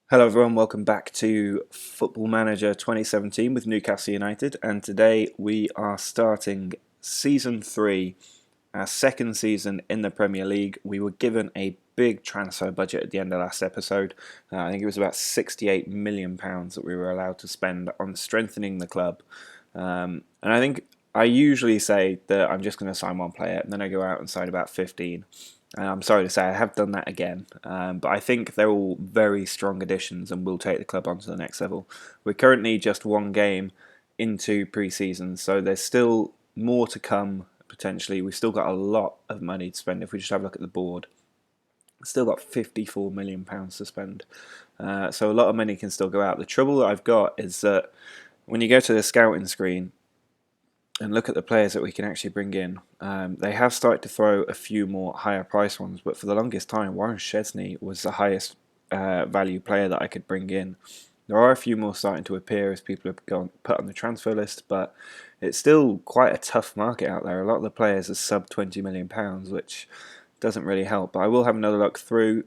Hello everyone, welcome back to Football Manager 2017 with Newcastle United, and today we are starting Season 3, our second season in the Premier League. We were given a big transfer budget at the end of last episode. I think it was about £68 million that we were allowed to spend on strengthening the club. And I think I usually say that I'm just going to sign one player and then I go out and sign about 15. I'm sorry to say I have done that again, but I think they're all very strong additions and will take the club on to the next level. We're currently just one game into pre-season, so there's still more to come potentially. We've still got a lot of money to spend if we just have a look at the board. We've still got £54 million to spend, so a lot of money can still go out. The trouble that I've got is that when you go to the scouting screen and look at the players that we can actually bring in, they have started to throw a few more higher price ones, but for the longest time Warren Szczesny was the highest value player that I could bring in. There are a few more starting to appear as people have gone put on the transfer list, but it's still quite a tough market out there. A lot of the players are sub £20 million, which doesn't really help, but I will have another look through,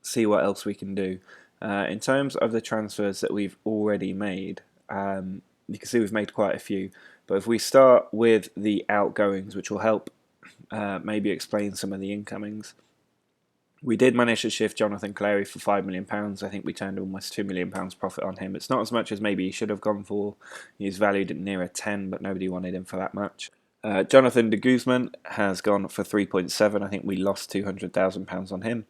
see what else we can do. In terms of the transfers that we've already made, you can see we've made quite a few. But if we start with the outgoings, which will help maybe explain some of the incomings, we did manage to shift Jonathan Clary for £5 million. I think we turned almost £2 million profit on him. It's not as much as maybe he should have gone for. He's valued at nearer 10, but nobody wanted him for that much. Jonathan de Guzman has gone for 3.7. I think we lost £200,000 on him.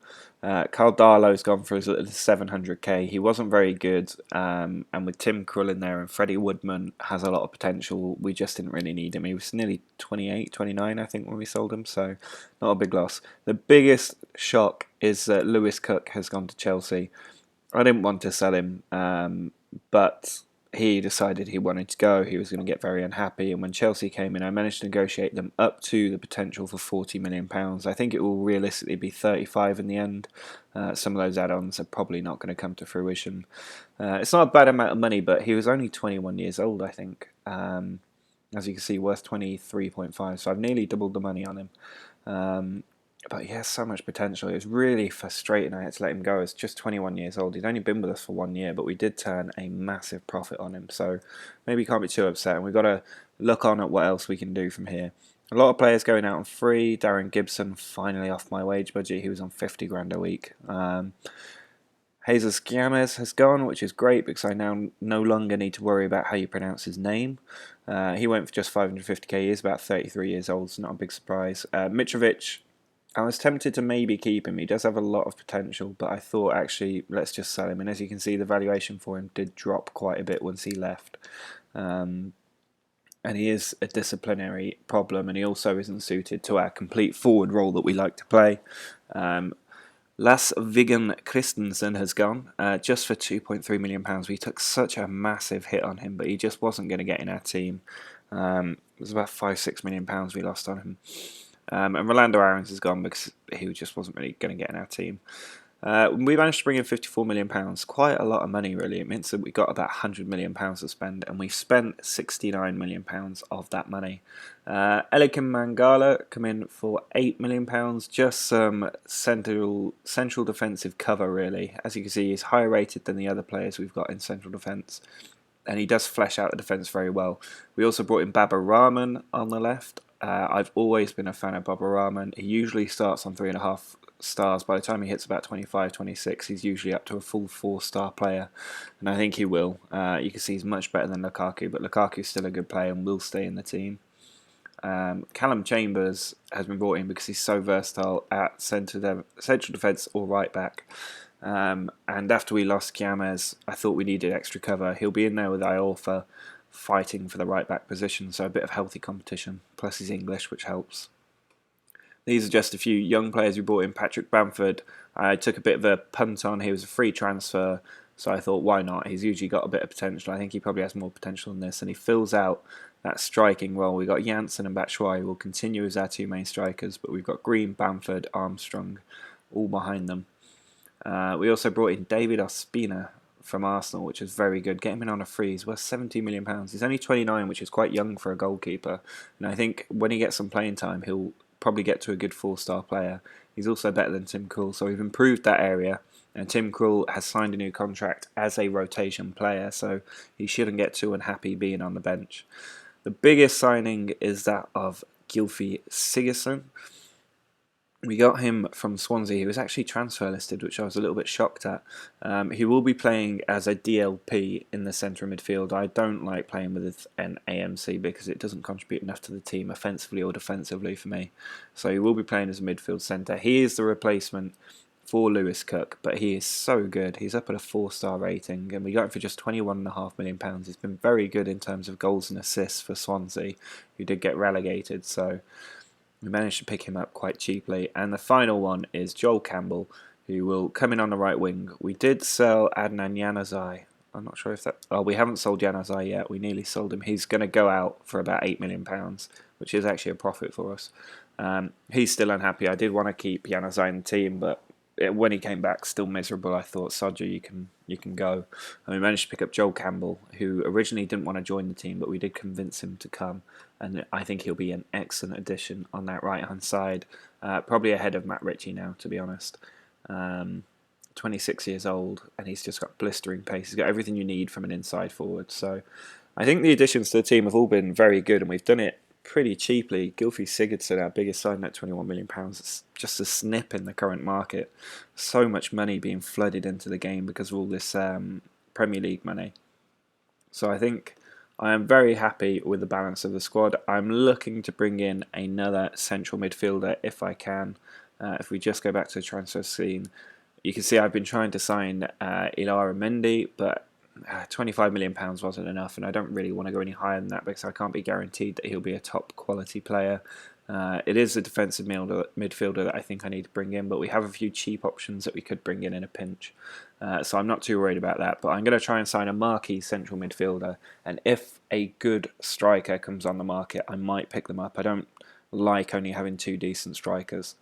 Carl Darlow's gone for as little as 700k. He wasn't very good, and with Tim Krul in there and Freddie Woodman has a lot of potential. We just didn't really need him. He was nearly 28, 29, I think, when we sold him, so not a big loss. The biggest shock is that Lewis Cook has gone to Chelsea. I didn't want to sell him, but he decided he wanted to go. He was going to get very unhappy, and when Chelsea came in, I managed to negotiate them up to the potential for £40 million. I think it will realistically be 35 in the end. Some of those add-ons are probably not going to come to fruition. It's not a bad amount of money, but he was only 21 years old, I think. As you can see, worth 23.5, so I've nearly doubled the money on him. But he has so much potential. It was really frustrating I had to let him go. He's just 21 years old. He'd only been with us for 1 year, but we did turn a massive profit on him. So maybe you can't be too upset. And we've got to look on at what else we can do from here. A lot of players going out on free. Darren Gibson finally off my wage budget. He was on 50 grand a week. Jesus Giames has gone, which is great because I now no longer need to worry about how you pronounce his name. He went for just 550k. He's about 33 years old, so not a big surprise. Mitrovic, I was tempted to maybe keep him. He does have a lot of potential, but I thought actually let's just sell him. And as you can see, the valuation for him did drop quite a bit once he left. And he is a disciplinary problem, and he also isn't suited to our complete forward role that we like to play. Lars Viggen Christensen has gone just for £2.3 million. We took such a massive hit on him, but he just wasn't going to get in our team. It was about £5-6 million we lost on him. And Rolando Aarons has gone because he just wasn't really going to get in our team. We managed to bring in £54 million, quite a lot of money really. It means that we got about £100 million to spend, and we've spent £69 million of that money. Elikim Mangala come in for £8 million, just some central defensive cover really. As you can see, he's higher rated than the other players we've got in central defence, and he does flesh out the defence very well. We also brought in Baba Rahman on the left. I've always been a fan of Baba Rahman. He usually starts on 3.5 stars. By the time he hits about 25, 26, he's usually up to a full 4-star player, and I think he will. You can see he's much better than Lukaku, but Lukaku's still a good player and will stay in the team. Callum Chambers has been brought in because he's so versatile at central defence or right back. And after we lost Giames, I thought we needed extra cover. He'll be in there with Iorfa, fighting for the right back position, so a bit of healthy competition, plus he's English, which helps. These are just a few young players we brought in. Patrick Bamford, I took a bit of a punt on. He was a free transfer, so I thought why not. He's usually got a bit of potential. I think he probably has more potential than this, and he fills out that striking role. We've got Janssen and Batshuayi who will continue as our two main strikers, but we've got Green, Bamford, Armstrong all behind them. We also brought in David Ospina from Arsenal, which is very good. Get him in on a free. He's worth £17 million. He's only 29, which is quite young for a goalkeeper. And I think when he gets some playing time, he'll probably get to a good 4-star player. He's also better than Tim Krul, so we've improved that area. And Tim Krul has signed a new contract as a rotation player, so he shouldn't get too unhappy being on the bench. The biggest signing is that of Gylfi Sigurdsson. We got him from Swansea. He was actually transfer listed, which I was a little bit shocked at. He will be playing as a DLP in the centre of midfield. I don't like playing with an AMC because it doesn't contribute enough to the team offensively or defensively for me. So he will be playing as a midfield centre. He is the replacement for Lewis Cook, but he is so good. He's up at a 4-star rating, and we got him for just £21.5 million. He's been very good in terms of goals and assists for Swansea, who did get relegated, so we managed to pick him up quite cheaply. And the final one is Joel Campbell, who will come in on the right wing. We did sell Adnan Januzaj. I'm not sure if that... Oh, we haven't sold Januzaj yet. We nearly sold him. He's going to go out for about £8 million, which is actually a profit for us. He's still unhappy. I did want to keep Januzaj in the team, but when he came back, still miserable. I thought, Sodja, you can go. And we managed to pick up Joel Campbell, who originally didn't want to join the team, but we did convince him to come. And I think he'll be an excellent addition on that right-hand side. Probably ahead of Matt Ritchie now, to be honest. 26 years old, and he's just got blistering pace. He's got everything you need from an inside forward. So I think the additions to the team have all been very good, and we've done it pretty cheaply. Gylfi Sigurdsson, our biggest signing at £21 million. It's just a snip in the current market. So much money being flooded into the game because of all this Premier League money. So I think I am very happy with the balance of the squad. I'm looking to bring in another central midfielder if I can. If we just go back to the transfer scene, you can see I've been trying to sign Ilara Mendy, but £25 million wasn't enough, and I don't really want to go any higher than that because I can't be guaranteed that he'll be a top quality player. It is a defensive midfielder that I think I need to bring in, but we have a few cheap options that we could bring in a pinch. So I'm not too worried about that, but I'm going to try and sign a marquee central midfielder, and if a good striker comes on the market, I might pick them up. I don't like only having two decent strikers.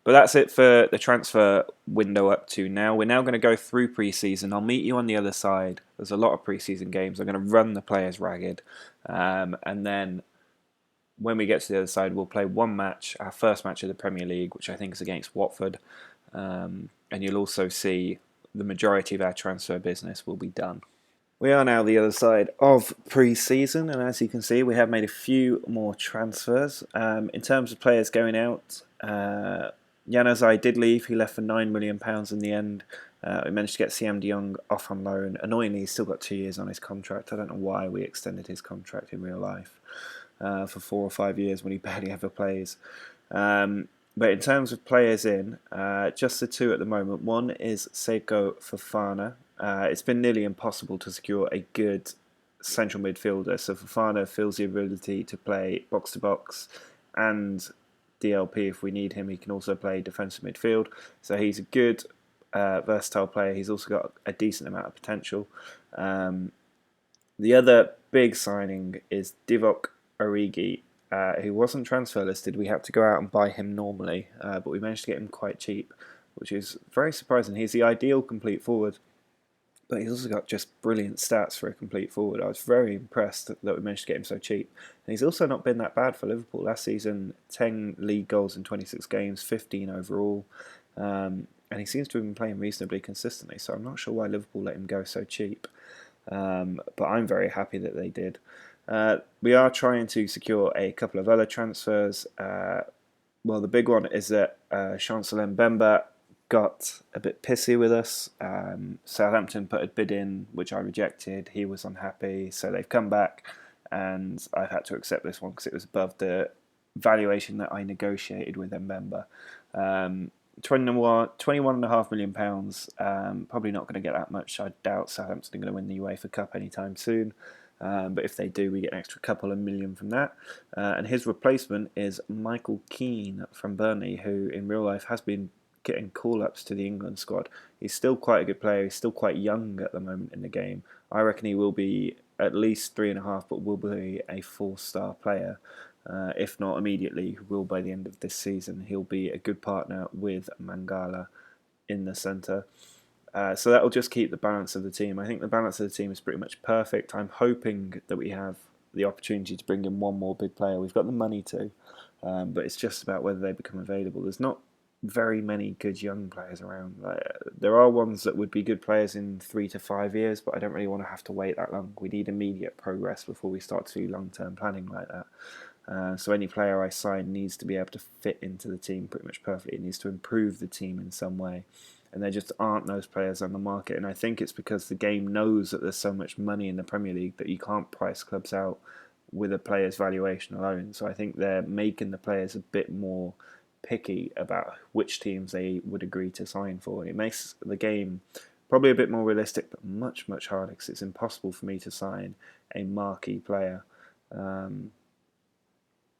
But that's it for the transfer window up to now. We're now going to go through pre-season. I'll meet you on the other side. There's a lot of pre-season games. I'm going to run the players ragged. And then when we get to the other side, we'll play one match, our first match of the Premier League, which I think is against Watford. And you'll also see the majority of our transfer business will be done. We are now the other side of pre-season, and as you can see, we have made a few more transfers. In terms of players going out, Januzaj did leave. He left for £9 million in the end. We managed to get Siem de Jong off on loan. Annoyingly, he's still got 2 years on his contract. I don't know why we extended his contract in real life for 4 or 5 years when he barely ever plays. But in terms of players in, just the two at the moment. One is Seko Fofana. It's been nearly impossible to secure a good central midfielder. So Fofana feels the ability to play box-to-box and DLP if we need him. He can also play defensive midfield. So he's a good, versatile player. He's also got a decent amount of potential. The other big signing is Divock Origi, who wasn't transfer listed. We had to go out and buy him normally, but we managed to get him quite cheap, which is very surprising. He's the ideal complete forward, but he's also got just brilliant stats for a complete forward. I was very impressed that we managed to get him so cheap. And he's also not been that bad for Liverpool. Last season, 10 league goals in 26 games, 15 overall. And he seems to have been playing reasonably consistently, so I'm not sure why Liverpool let him go so cheap. But I'm very happy that they did. We are trying to secure a couple of other transfers. Well, the big one is that Chancellor Mbemba got a bit pissy with us. Southampton put a bid in, which I rejected. He was unhappy, so they've come back, and I've had to accept this one because it was above the valuation that I negotiated with Mbemba. £21.5 million. Probably not going to get that much. I doubt Southampton are going to win the UEFA Cup anytime soon. But if they do, we get an extra couple of million from that. And his replacement is Michael Keane from Burnley, who in real life has been getting call-ups to the England squad. He's still quite a good player. He's still quite young at the moment in the game. I reckon he will be at least 3.5, but will be a 4-star player. If not immediately, he will by the end of this season. He'll be a good partner with Mangala in the centre. So that will just keep the balance of the team. I think the balance of the team is pretty much perfect. I'm hoping that we have the opportunity to bring in one more big player. We've got the money to, but it's just about whether they become available. There's not very many good young players around. There are ones that would be good players in 3 to 5 years, but I don't really want to have to wait that long. We need immediate progress before we start to do long-term planning like that. So any player I sign needs to be able to fit into the team pretty much perfectly. It needs to improve the team in some way. And there just aren't those players on the market. And I think it's because the game knows that there's so much money in the Premier League that you can't price clubs out with a player's valuation alone. So I think they're making the players a bit more picky about which teams they would agree to sign for. It makes the game probably a bit more realistic, but much, much harder because it's impossible for me to sign a marquee player.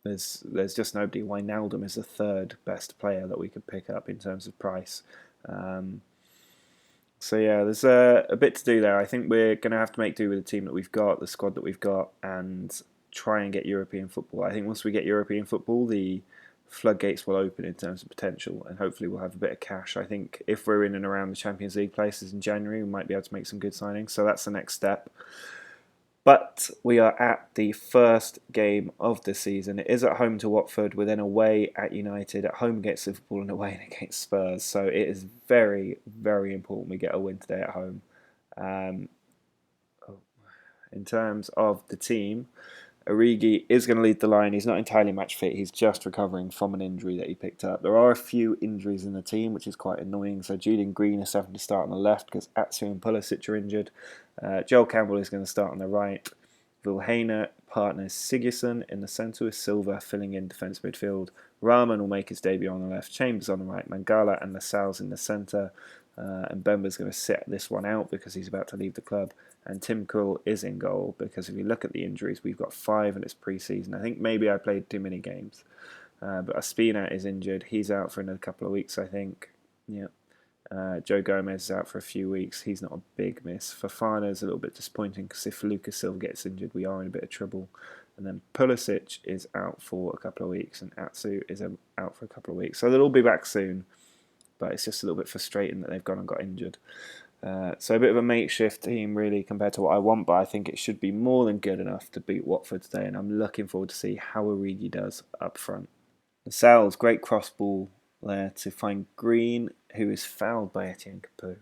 There's just nobody. Wijnaldum is the third best player that we could pick up in terms of price. So yeah, there's a bit to do there. I think we're going to have to make do with the team that we've got, the squad that we've got, and try and get European football. I think once we get European football, the floodgates will open in terms of potential, and hopefully we'll have a bit of cash. I think if we're in and around the Champions League places in January, we might be able to make some good signings. So that's the next step. But we are at the first game of the season. It is at home to Watford, we're then away at United, at home against Liverpool, and away against Spurs. So it is very, very important we get a win today at home. In terms of the team, Origi is going to lead the line. He's not entirely match fit. He's just recovering from an injury that he picked up. There are a few injuries in the team, which is quite annoying. So Julian Green is having to start on the left because Atsu and Pulisic are injured. Joel Campbell is going to start on the right. Vilhena partners Sigurdsson in the centre with Silva filling in defence midfield. Rahman will make his debut on the left. Chambers on the right. Mangala and Lascelles in the centre. And Bemba's going to sit this one out because he's about to leave the club. And Tim Krul is in goal because if you look at the injuries, we've got 5 and it's pre-season. I think maybe I played too many games. But Ospina is injured. He's out for another couple of weeks, I think. Yeah. Joe Gomez is out for a few weeks. He's not a big miss. Fofana is a little bit disappointing because if Lucas Silva gets injured, we are in a bit of trouble. And then Pulisic is out for a couple of weeks and Atsu is out for a couple of weeks. So they'll all be back soon. But it's just a little bit frustrating that they've gone and got injured. So a bit of a makeshift team really compared to what I want, but I think it should be more than good enough to beat Watford today, and I'm looking forward to see how Origi does up front. Lascelles, great cross ball there to find Green, who is fouled by Etienne Capoue.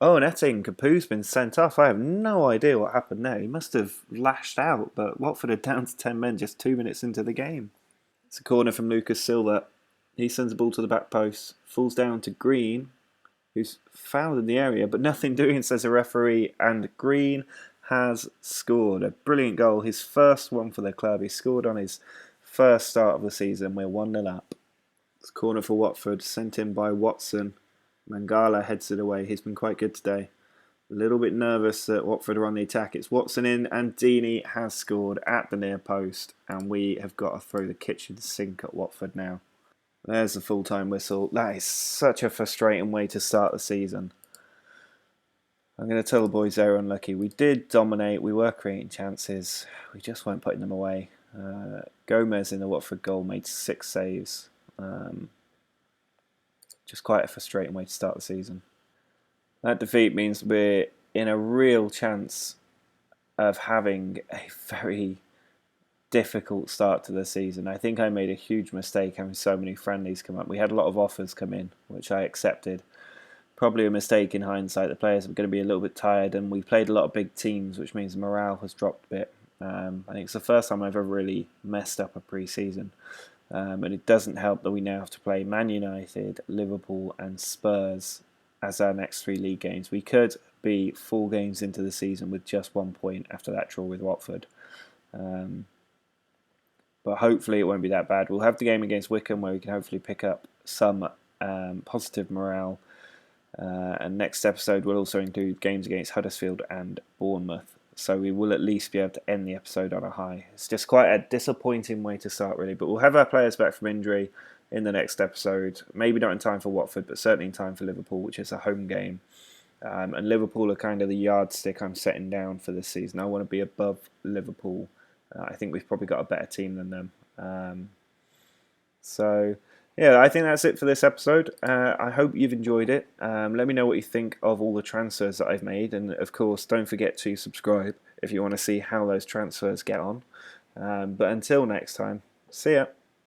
Oh, and Etienne Capoue's been sent off. I have no idea what happened there. He must have lashed out, but Watford are down to 10 men just 2 minutes into the game. It's a corner from Lucas Silva. He sends the ball to the back post, falls down to Green, who's fouled in the area, but nothing doing, says the referee, and Green has scored. A brilliant goal, his first one for the club. He scored on his first start of the season. We're 1-0 up. It's a corner for Watford, sent in by Watson. Mangala heads it away. He's been quite good today. A little bit nervous that Watford are on the attack. It's Watson in, and Deeney has scored at the near post, and we have got to throw the kitchen sink at Watford now. There's the full-time whistle. That is such a frustrating way to start the season. I'm going to tell the boys they were unlucky. We did dominate. We were creating chances. We just weren't putting them away. Gomez in the Watford goal made 6 saves. Just quite a frustrating way to start the season. That defeat means we're in a real chance of having a very difficult start to the season. I think I made a huge mistake having so many friendlies come up. We had a lot of offers come in, which I accepted. Probably a mistake in hindsight. The players are going to be a little bit tired, and we played a lot of big teams, which means morale has dropped a bit. I think it's the first time I've ever really messed up a pre-season. And it doesn't help that we now have to play Man United, Liverpool and Spurs as our next 3 league games. We could be 4 games into the season with just 1 point after that draw with Watford. But hopefully it won't be that bad. We'll have the game against Wycombe where we can hopefully pick up some positive morale. And next episode will also include games against Huddersfield and Bournemouth. So we will at least be able to end the episode on a high. It's just quite a disappointing way to start really. But we'll have our players back from injury in the next episode. Maybe not in time for Watford, but certainly in time for Liverpool, which is a home game. And Liverpool are kind of the yardstick I'm setting down for this season. I want to be above Liverpool. I think we've probably got a better team than them. So, yeah, I think that's it for this episode. I hope you've enjoyed it. Let me know what you think of all the transfers that I've made. And, of course, don't forget to subscribe if you want to see how those transfers get on. But until next time, see ya.